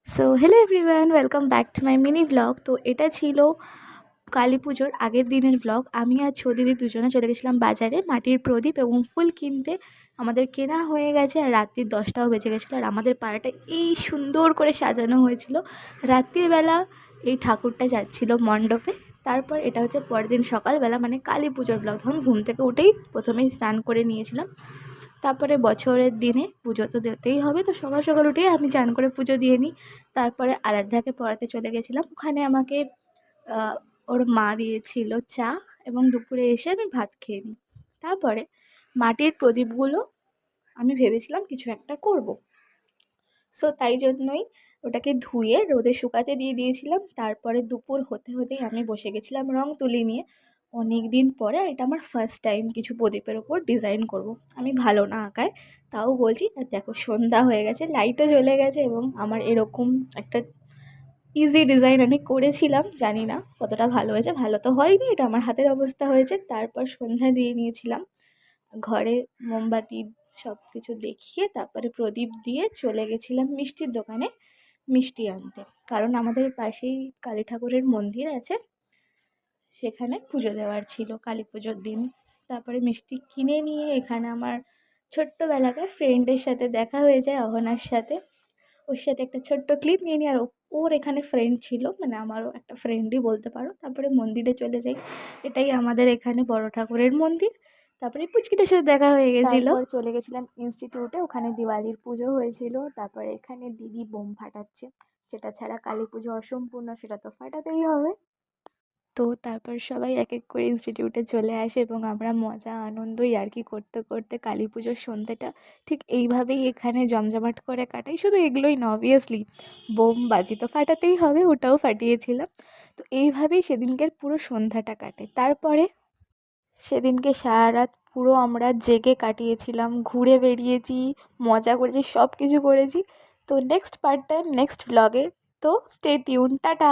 So hello everyone, welcome back to my mini blog. তো এটা ছিল কালী পুজোর আগের দিনের ব্লগ। আমি আর দিদি দুজনে চলে গেছিলাম বাজারে মাটির প্রদীপ এবং ফুল কিনতে। আমাদের কেনা হয়ে গেছে আর রাত্রির 10টাও বেজে গেছিলো। আর আমাদের পাড়াটা এই সুন্দর করে সাজানো হয়েছিল। রাত্রিবেলা এই ঠাকুরটা যাচ্ছিল মণ্ডপে। তারপর এটা হচ্ছে পরের দিন সকালবেলা, মানে কালী পুজোর ব্লগ। তখন ঘুম থেকে উঠেই প্রথমেই স্নান করে নিয়েছিলাম। তারপরে বছরের দিনে পুজো তো দিতেই হবে, তো সকাল সকাল উঠেই আমি চান করে পুজো দিয়ে নিই। তারপরে আরাধ্যাকে পড়াতে চলে গেছিলাম। ওখানে আমাকে ওর মা দিয়েছিল চা, এবং দুপুরে এসে আমি ভাত খেয়ে নিই। তারপরে মাটির প্রদীপগুলো আমি ভেবেছিলাম কিছু একটা করব। সো তাই জন্যই ওটাকে ধুয়ে রোদে শুকাতে দিয়ে দিয়েছিলাম। তারপরে দুপুর হতে হতেই আমি বসে গেছিলাম রং তুলি নিয়ে। অনেক দিন পরে, আর এটা আমার ফার্স্ট টাইম কিছু প্রদীপের ওপর ডিজাইন করব। আমি ভালো না আঁকায়, তাও বলছি। আর দেখো সন্ধ্যা হয়ে গেছে, লাইটও জ্বলে গেছে, এবং আমার এরকম একটা ইজি ডিজাইন আমি করেছিলাম। জানি না কতটা ভালো হয়েছে, ভালো তো হয়নি, এটা আমার হাতের অবস্থা হয়েছে। তারপর সন্ধ্যা দিয়ে নিয়েছিলাম, ঘরে মোমবাতি সব কিছু দেখিয়ে তারপরে প্রদীপ দিয়ে চলে গেছিলাম মিষ্টির দোকানে মিষ্টি আনতে। কারণ আমাদের পাশেই কালী ঠাকুরের মন্দির আছে, সেখানে পুজো দেওয়ার ছিল কালী পুজোর দিন। তারপরে মিষ্টি কিনে নিয়ে এখানে আমার ছোট্টবেলাকার ফ্রেন্ডের সাথে দেখা হয়ে যায়, অহনার সাথে। ওর সাথে একটা ছোট্ট ক্লিপ নিয়ে নিই। আর ওর এখানে ফ্রেন্ড ছিল, মানে আমারও একটা ফ্রেন্ডই বলতে পারো। তারপরে মন্দিরে চলে যাই, এটাই আমাদের এখানে বড় ঠাকুরের মন্দির। তারপরে পুচকিটার সাথে দেখা হয়ে গেছিলো। তারপর চলে গেছিলাম ইনস্টিটিউটে, ওখানে দিওয়ালির পুজো হয়েছিল। তারপরে এখানে দিদি বোম ফাটাচ্ছে, সেটা ছাড়া কালী পুজো অসম্পূর্ণ, সেটা তো ফাটাতেই হবে। তো তারপর সবাই এক এক করে ইনস্টিটিউটে চলে আসে, এবং আমরা মজা আনন্দ ইয়ার্কি করতে করতে কালী পুজোর সন্ধ্যেটা ঠিক এইভাবেই এখানে জমজমাট করে কাটাই। শুধু এগুলোই না, অবভিয়াসলি বোম বাজি তো ফাটাতেই হবে, ওটাও ফাটিয়েছিলাম। তো এইভাবেই সেদিনকার পুরো সন্ধ্যাটা কাটে। তারপরে সেদিনকে সারা রাত পুরো আমরা জেগে কাটিয়েছিলাম, ঘুরে বেরিয়েছি, মজা করেছি, সব কিছু করেছি। তো নেক্সট পার্টটা নেক্সট ব্লগে। তো স্টে টিউন, টাটা।